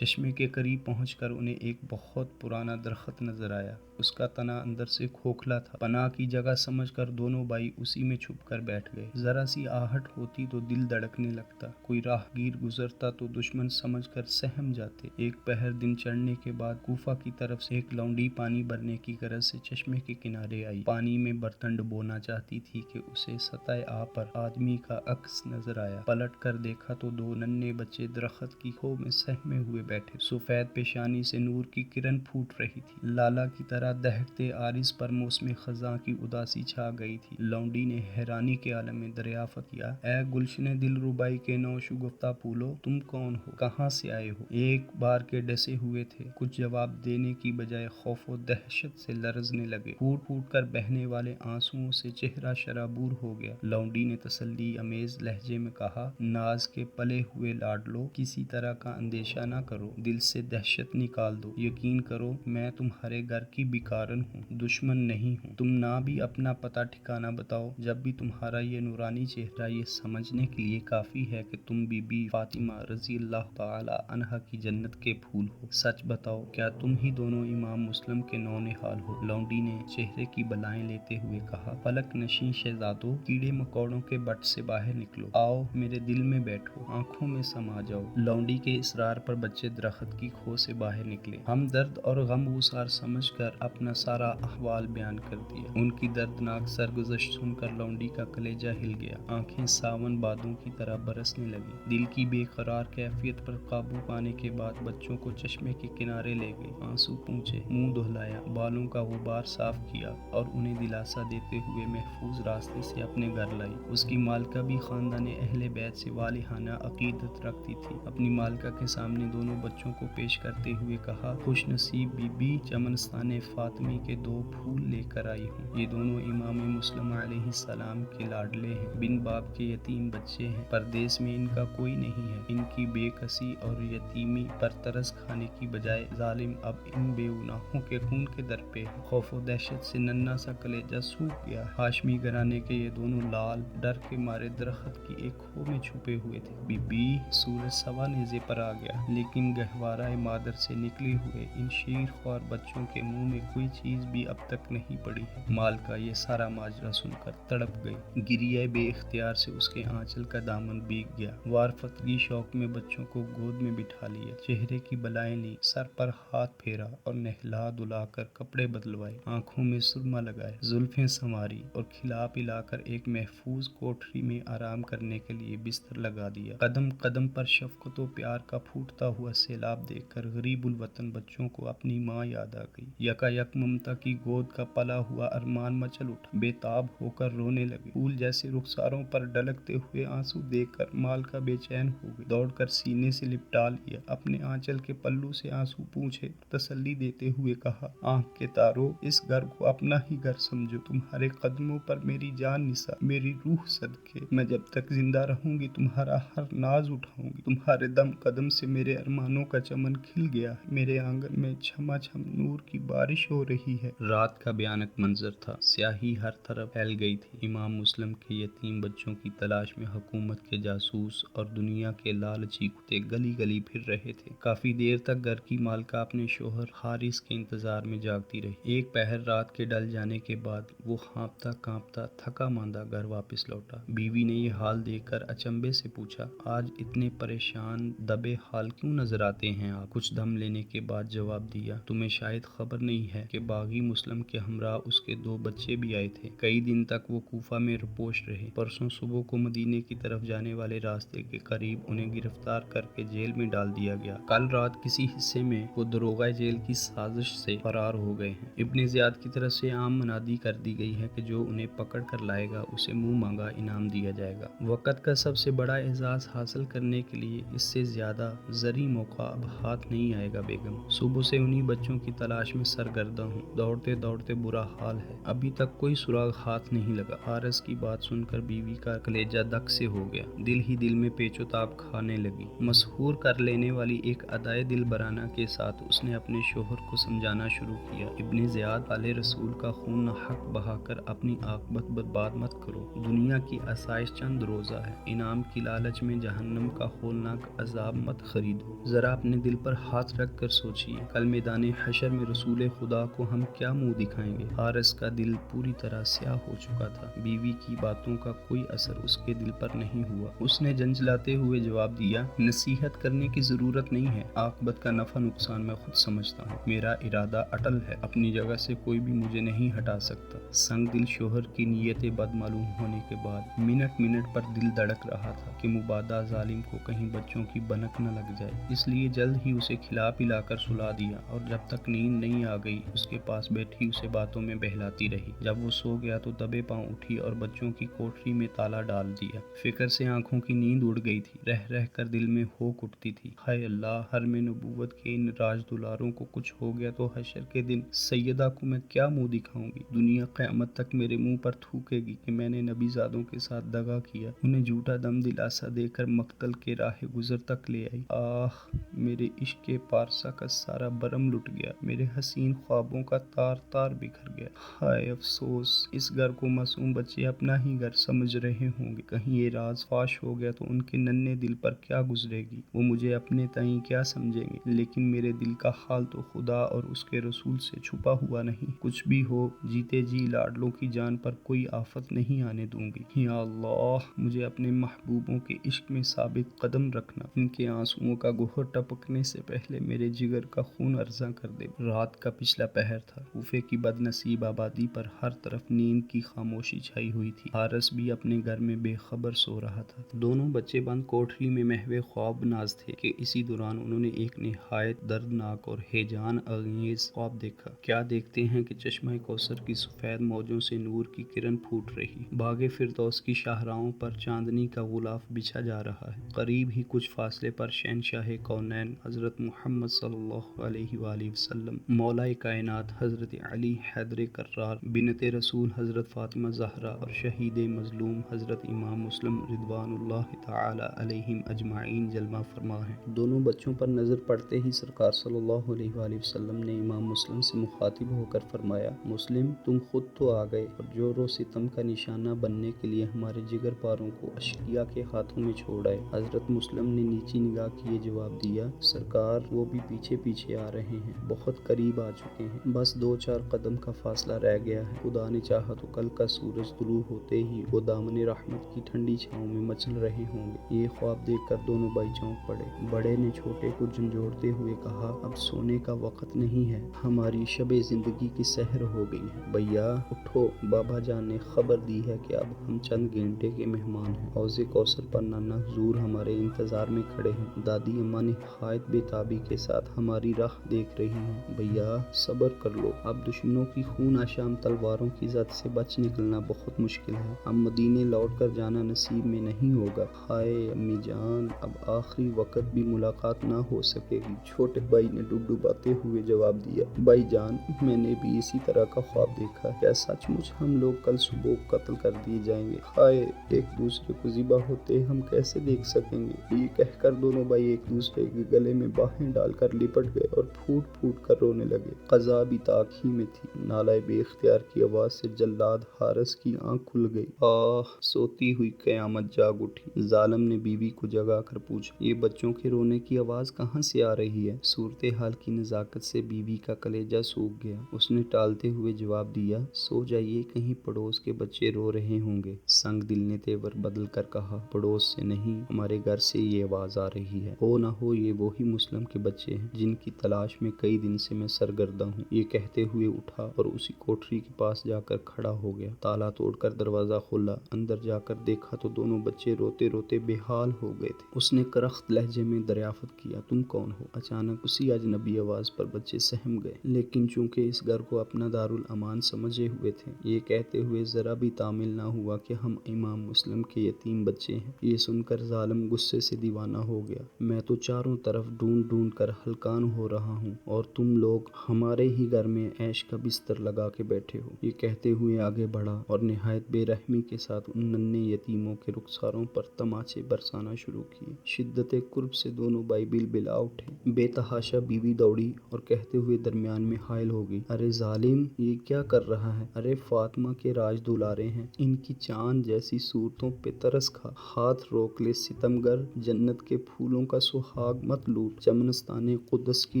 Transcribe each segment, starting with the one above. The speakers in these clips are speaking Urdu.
چشمے کے قریب پہنچ کر انہیں ایک بہت پرانا درخت نظر آیا۔ اس کا تنا اندر سے کھوکھلا تھا۔ پناہ کی جگہ سمجھ کر دونوں بھائی اسی میں چھپ کر بیٹھ گئے۔ ذرا سی آہٹ ہوتی تو دل دھڑکنے لگتا، کوئی راہگیر گزرتا تو دشمن سمجھ کر سہم جاتے۔ ایک پہر دن چڑھنے کے بعد کوفہ کی طرف سے ایک لونڈی پانی بھرنے کی غرض سے چشمے کے کنارے آئی۔ پانی میں برتن ڈبونا چاہتی تھی کہ اسے سطح آب پر آدمی کا عکس نظر آیا۔ پلٹ کر دیکھا تو دو ننھے بچے درخت کی کھو میں سہمے ہوئے بیٹھے۔ سفید پیشانی سے نور کی کرن پھوٹ رہی تھی۔ لالا کی طرح دہکتے عارض پر موسم خزاں کی اداسی چھا گئی تھی۔ لونڈی نے حیرانی کے عالم میں دریافت کیا، اے گلشن دل ربائی کے نو شگفتہ پھولو، تم کون ہو؟ کہاں سے آئے ہو؟ ایک بار کے ڈسے ہوئے تھے، کچھ جواب دینے کی بجائے خوف و دہشت سے لرزنے لگے۔ پھوٹ پھوٹ کر بہنے والے آنسوؤں سے چہرہ شرابور ہو گیا۔ لونڈی نے تسلی آمیز لہجے میں کہا، ناز کے پلے ہوئے لاڈلو، کسی طرح کا اندیشہ نہ کرو، دل سے دہشت نکال دو۔ یقین کرو میں تمہارے گھر کی بیکارن ہوں، دشمن نہیں ہوں۔ تم نہ بھی اپنا پتہ ٹھکانہ بتاؤ، جب بھی تمہارا یہ نورانی چہرہ یہ سمجھنے کے لیے کافی ہے کہ تم بی بی فاطمہ رضی اللہ تعالی عنہا کی جنت کے پھول ہو۔ سچ بتاؤ، کیا تم ہی دونوں امام مسلم کے نونہال ہو؟ لونڈی نے چہرے کی بلائیں لیتے ہوئے کہا، فلک نشین شہزادوں، کیڑے مکوڑوں کے بٹ سے باہر نکلو، آؤ میرے دل میں بیٹھو، آنکھوں میں سما جاؤ۔ لونڈی کے اصرار پر بچے درخت کی کھو سے باہر نکلے۔ ہم درد اور غم گسار سمجھ کر اپنا سارا احوال بیان کر دیا۔ ان کی دردناک سرگزشت سن کر لونڈی کا کلیجہ ہل گیا، آنکھیں ساون بادوں کی طرح برسنے لگیں۔ دل کی بے قرار کیفیت پر قابو پانے کے بعد بچوں کو چشمے کے کنارے لے گئی، آنسو پونچھے، منہ دہلایا، بالوں کا غبار صاف کیا اور انہیں دلاسا دیتے ہوئے محفوظ راستے سے اپنے گھر لائی۔ اس کی مالکہ بھی خاندان اہل بیت سے والہانہ عقیدت رکھتی تھی۔ اپنی مالکہ کے سامنے دونوں بچوں کو پیش کرتے ہوئے کہا، خوش نصیب بی بی، چمنستان فاطمی کے دو پھول لے کر آئی ہوں۔ یہ دونوں امام مسلم علیہ السلام کے لاڈلے ہیں، بن باپ کے یتیم بچے ہیں، پردیس میں ان کا کوئی نہیں ہے۔ ان کی بے کسی اور یتیمی پر ترس کھانے کی بجائے ظالم اب ان بے گناہوں کے خون کے در پہ ہے۔ خوف و دہشت سے ننھا سا کلیجہ سوکھ گیا۔ ہاشمی گھرانے کے یہ دونوں لال ڈر کے مارے درخت کی ایک کھو میں چھپے ہوئے تھے۔ بی بی، سورج سوا نیزے پر آ گیا، لیکن گہوارہ مادر سے نکلے ہوئے ان شیر خوار بچوں کے منہ میں کوئی چیز بھی اب تک نہیں پڑی ہے۔ مالکہ یہ سارا ماجرا سن کر تڑپ گئی، گریہ بے اختیار سے اس کے آنچل کا دامن بھیگ گیا۔ وارفتگی شوق میں بچوں کو گود میں بٹھا لیا، چہرے کی بلائیں لیں، سر پر ہاتھ پھیرا اور نہلا دھلا کر کپڑے بدلوائے، آنکھوں میں سرما لگائے، زلفیں سنواری اور کھلا پلا کر ایک محفوظ کوٹھری میں آرام کرنے کے لیے بستر لگا دیا۔ قدم قدم پر شفقت و پیار کا پھوٹتا ہوا سیلاب دیکھ کر غریب الوطن بچوں کو اپنی ماں یاد آ گئی۔ یکا یک ممتا کی گود کا پلا ہوا ارمان مچل اٹھا، بے تاب ہو کر رونے لگے۔ پھول جیسے رخساروں پر ڈھلکتے ہوئے آنسو دیکھ کر مالکہ بے چین ہو گئی، دوڑ کر سینے سے لپٹا لیا، اپنے آنچل کے پلو سے آنسو پونچھے، تسلی دیتے ہوئے کہا، آنکھ کے تارو، اس گھر کو اپنا ہی گھر سمجھو، تمہارے قدموں پر میری جان نثار، میری روح صدقے، میں جب تک زندہ رہوں گی تمہارا ہر ناز اٹھاؤں گی، تمہارے دم قدم سے میرے ارمانوں کا چمن کھل گیا ہے، میرے آنگن میں چھما چھم نور کی بارش ہو رہی ہے۔ رات کا بھیانک منظر تھا، سیاہی ہر طرف پھیل گئی تھی۔ امام مسلم کے یتیم بچوں کی تلاش میں حکومت کے جاسوس اور دنیا کے لالچی کتے گلی گلی پھر رہے تھے۔ کافی دیر تک گھر کی مالکہ اپنے شوہر حارث کے انتظار میں جاگتی رہی۔ ایک پہر رات کے ڈھل جانے کے بعد وہ ہانپتا کانپتا تھکا ماندہ گھر واپس لوٹا۔ بیوی نے یہ حال دیکھ کر اچنبھے سے پوچھا، آج اتنے پریشان دبے حال کیوں نظر آتے ہیں آپ؟ کچھ دم لینے کے بعد جواب دیا، تمہیں شاید خبر نہیں ہے کہ باغی مسلم کے ہمراہ اس کے دو بچے بھی آئے تھے۔ کئی دن تک وہ کوفہ میں رپوش رہے، پرسوں صبح کو مدینے کی طرف جانے والے راستے کے قریب انہیں گرفتار کر کے جیل میں ڈال دیا گیا۔ کل رات کسی حصے میں وہ داروغہ جیل کی سازش سے فرار ہو گئے ہیں۔ ابن زیاد کی طرف سے عام منادی کر دی گئی ہے کہ جو انہیں پکڑ کر لائے گا اسے منہ مانگا انعام دیا جائے گا۔ وقت کا سب سے بڑا اعزاز حاصل کرنے کے لیے اس سے زیادہ زرعی موقع اب ہاتھ نہیں آئے گا بیگم۔ صبح سے انہی بچوں کی تلاش میں سرگرم سرگرداں ہوں، دوڑتے دوڑتے برا حال ہے، ابھی تک کوئی سراغ ہاتھ نہیں لگا۔ حارث کی بات سن کر بیوی کا کلیجہ دک سے ہو گیا، دل ہی دل میں پیچ و تاب کھانے لگی۔ مسحور کر لینے والی ایک ادائے دل برانہ کے ساتھ اس نے اپنے شوہر کو سمجھانا شروع کیا، ابن زیاد آل رسول کا خون نہ حق بہا کر اپنی عاقبت برباد مت کرو، دنیا کی آسائش چند روزہ ہے، انعام کی لالچ میں جہنم کا ہولناک عذاب مت خریدو۔ ذرا اپنے دل پر ہاتھ رکھ کر سوچئے، کل میدان حشر میں رسول خدا کو ہم کیا منہ دکھائیں گے؟ حارث کا دل پوری طرح سیاہ ہو چکا تھا، بیوی کی باتوں کا کوئی اثر اس کے دل پر نہیں ہوا۔ اس نے جھنجھلاتے ہوئے جواب دیا، نصیحت کرنے کی ضرورت نہیں ہے، عاقبت کا نفع نقصان میں خود سمجھتا ہوں، میرا ارادہ اٹل ہے، اپنی جگہ سے کوئی بھی مجھے نہیں ہٹا سکتا۔ سنگ دل شوہر کی نیت بد معلوم ہونے کے بعد منٹ منٹ پر دل دھڑک رہا تھا کہ مبادا ظالم کو کہیں بچوں کی بنک نہ لگ جائے، اس لیے جلد ہی اسے کھلا پلا کر سلا دیا اور جب تک نیند نہیں آ گئی اس کے پاس بیٹھی اسے باتوں میں بہلاتی رہی۔ جب وہ سو گیا تو دبے پاؤں اٹھی اور بچوں کی کوٹری میں تالا ڈال دیا۔ فکر سے آنکھوں کی نیند اڑ گئی تھی، رہ رہ کر دل میں ہوک اٹھتی تھی، ہائے اللہ، حرم نبوت کے ان راج دلاروں کو کچھ ہو گیا تو حشر کے دن سیدہ کو میں کیا منہ دکھاؤں گی؟ دنیا قیامت تک میرے منہ پر تھوکے گی کہ میں نے نبی زادوں کے ساتھ دغا کیا، انہیں جھوٹا دم دلاسا دے کر مقتل کے راہ گزر تک لے آئی۔ آہ، میرے عشق کے پارسا کا سارا برم لٹ گیا، میرے حسین خوابوں کا تار تار بکھر گیا، ہائے افسوس، اس گھر کو معصوم بچے اپنا ہی گھر سمجھ رہے ہوں گے، کہیں یہ راز فاش ہو گیا تو ان کے ننھے دل پر کیا گزرے گی، وہ مجھے اپنے تئیں کیا سمجھیں گے؟ لیکن میرے دل کا حال تو خدا اور اس کے رسول سے چھپا ہوا نہیں، کچھ بھی ہو جیتے جی لاڈلوں کی جان پر کوئی آفت نہیں آنے دوں گی۔ یا اللہ، مجھے اپنے محبوبوں کے عشق میں ثابت قدم رکھنا، ان کے آنسوؤں کا گوہر ٹپکنے سے پہلے میرے جگر کا خون ارزاں کر دے۔ رات کا پچھلا پہر تھا، کوفے کی بد نصیب آبادی پر ہر طرف نیند کی خاموشی چھائی ہوئی تھی، حارث بھی اپنے گھر میں بے خبر سو رہا تھا۔ دونوں بچے بند کوٹری میں محو خواب ناز تھے کہ اسی دوران انہوں نے ایک نہایت دردناک اور ہیجان انگیز خواب دیکھا۔ کیا دیکھتے ہیں کہ چشمہ کوثر کی سفید موجوں سے نور کی کرن پھوٹ رہی، باغ فردوس کی شاہراہوں پر چاندنی کا غلاف بچھا جا رہا ہے، قریب ہی کچھ فاصلے پر شہنشاہ کونین حضرت محمد صلی اللہ علیہ وآلہ وسلم، مولا کائنات حضرت علی حیدر کرار، بنت رسول حضرت فاطمہ زہرا اور شہید مظلوم حضرت امام مسلم رضوان اللہ تعالی علیہم اجمعین جلوہ فرما ہیں۔ دونوں بچوں پر نظر پڑتے ہی سرکار صلی اللہ علیہ وآلہ وسلم نے امام مسلم سے مخاطب ہو کر فرمایا، مسلم، تم خود تو آ گئے اور جور و ستم کا نشانہ بننے کے لیے ہمارے جگر پاروں کو اشقیاء کے ہاتھوں میں چھوڑ آئے۔ حضرت مسلم نے نیچی نگاہ کیے جواب دیا، سرکار، وہ بھی پیچھے پیچھے آ رہے ہیں، بہت قریب آ چکے ہیں، بس 2-4 قدم کا فاصلہ رہ گیا ہے، خدا نے چاہا تو کل کا سورج طلوع ہوتے ہی وہ دامن رحمت کی ٹھنڈی چھاؤں میں مچل رہے ہوں گے۔ یہ خواب دیکھ کر دونوں بھائی چونک پڑے۔ بڑے نے چھوٹے کو جھنجھوڑتے ہوئے کہا، اب سونے کا وقت نہیں ہے، ہماری شب زندگی کی سحر ہو گئی ہے، بھیا اٹھو، بابا جان نے خبر دی ہے کہ اب ہم چند گھنٹے کے مہمان ہیں، حوض کوثر پر نانا حضور ہمارے انتظار میں کھڑے ہیں، دادی اماں نہایت بے تابی کے ساتھ ہماری راہ دیکھ رہی ہیں، بھیا صبر کر لو، اب دشمنوں کی خون آشام تلواروں کی زد سے بچ نکلنا بہت مشکل ہے، اب مدینے لوٹ کر جانا نصیب میں نہیں ہوگا، ہائے امی جان، اب آخری وقت بھی ملاقات نہ ہو سکے گی۔ چھوٹے بھائی نے ڈبڈباتے ہوئے جواب دیا، بھائی جان، میں نے بھی اسی طرح کا خواب دیکھا ہے، کیا سچ مچ ہم لوگ کل صبح قتل کر دیے جائیں گے؟ ہائے، ایک دوسرے کو ذبح ہوتے ہم کیسے دیکھ سکیں گے؟ یہ کہہ کر دونوں بھائی ایک دوسرے کے گلے میں باہیں ڈال کر لپٹ گئے اور پھوٹ پھوٹ کر رونے لگے۔ قضا بھی طاق ہی میں تھی، نالہ بے اختیار کی آواز سے جلاد حارث کی آنکھ کھل گئی۔ آہ، سوتی ہوئی قیامت جاگ اٹھی۔ ظالم نے بیوی کو جگا کر پوچھا، یہ بچوں کے رونے کی آواز کہاں سے آ رہی ہے؟ صورتحال کی نزاکت سے بیوی کا کلیجہ سوکھ گیا، اس نے ٹالتے ہوئے جواب دیا، سو جائیے، کہیں پڑوس کے بچے رو رہے ہوں گے۔ سنگ دل نے تیور بدل کر کہا، پڑوس سے نہیں، ہمارے گھر سے یہ آواز آ رہی ہے، ہو نہ ہو یہ وہی مسلم کے بچے ہیں جن کی تلاش میں کئی دن سے میں سرگرداں ہوں۔ یہ کہتے ہوئے اٹھا اور اسی کوٹری کے پاس جا کر کھڑا ہو گیا، تالا توڑ کر دروازہ کھولا، اندر جا کر دیکھا تو دونوں بچے روتے روتے بے حال ہو گئے تھے۔ اس نے کرخت لہجے میں دریافت کیا، تم کون ہو؟ اچانک اسی اجنبی آواز پر بچے سہم گئے، لیکن چونکہ اس گھر کو اپنا دارالامان سمجھے ہوئے تھے، یہ کہتے ہوئے ذرا بھی تامل نہ ہوا کہ ہم امام مسلم کے یتیم بچے ہیں۔ یہ سن کر ظالم غصے سے دیوانہ ہو گیا، میں تو چاروں طرف ڈھونڈ ڈھونڈ کر ہلکان ہو رہا ہوں اور تم لوگ ہمہ ہمارے ہی گھر میں عیش کا بستر لگا کے بیٹھے ہو۔ یہ کہتے ہوئے آگے بڑھا اور نہایت بے رحمی کے ساتھ ان ننھے یتیموں کے رخساروں پر تماچے برسانا شروع کیے۔ شدت قرب سے دونوں بھائی بلبلا اٹھے۔ بے تحاشا بیوی دوڑی اور کہتے ہوئے درمیان میں حائل ہو گئی، ارے ظالم، یہ کیا کر رہا ہے؟ ارے فاطمہ کے راج دولارے ہیں، ان کی چاند جیسی صورتوں پہ ترس کھا، ہاتھ روک لے ستمگر، جنت کے پھولوں کا سہاگ مت لوٹ، چمنستان قدس کی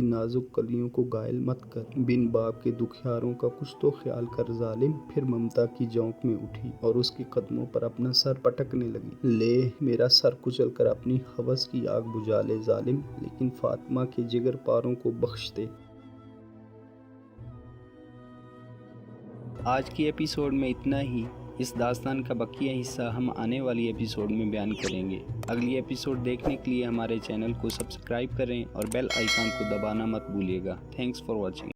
نازک کلیوں کو گائل مت کر، بن باپ کے دکھیاروں کا کچھ تو خیال کر ظالم۔ پھر ممتا کی جونک میں اٹھی اور اس کے قدموں پر اپنا سر پٹکنے لگی، لے میرا سر کچل کر اپنی ہوس کی آگ بجھا لے ظالم، لیکن فاطمہ کے جگر پاروں کو بخش دے۔ آج کی ایپیسوڈ میں اتنا ہی۔ اس داستان کا بقیہ حصہ ہم آنے والی ایپیسوڈ میں بیان کریں گے۔ اگلی ایپیسوڈ دیکھنے کے لیے ہمارے چینل کو سبسکرائب کریں اور بیل آئیکن کو دبانا مت بھولیے گا۔ Thanks for watching.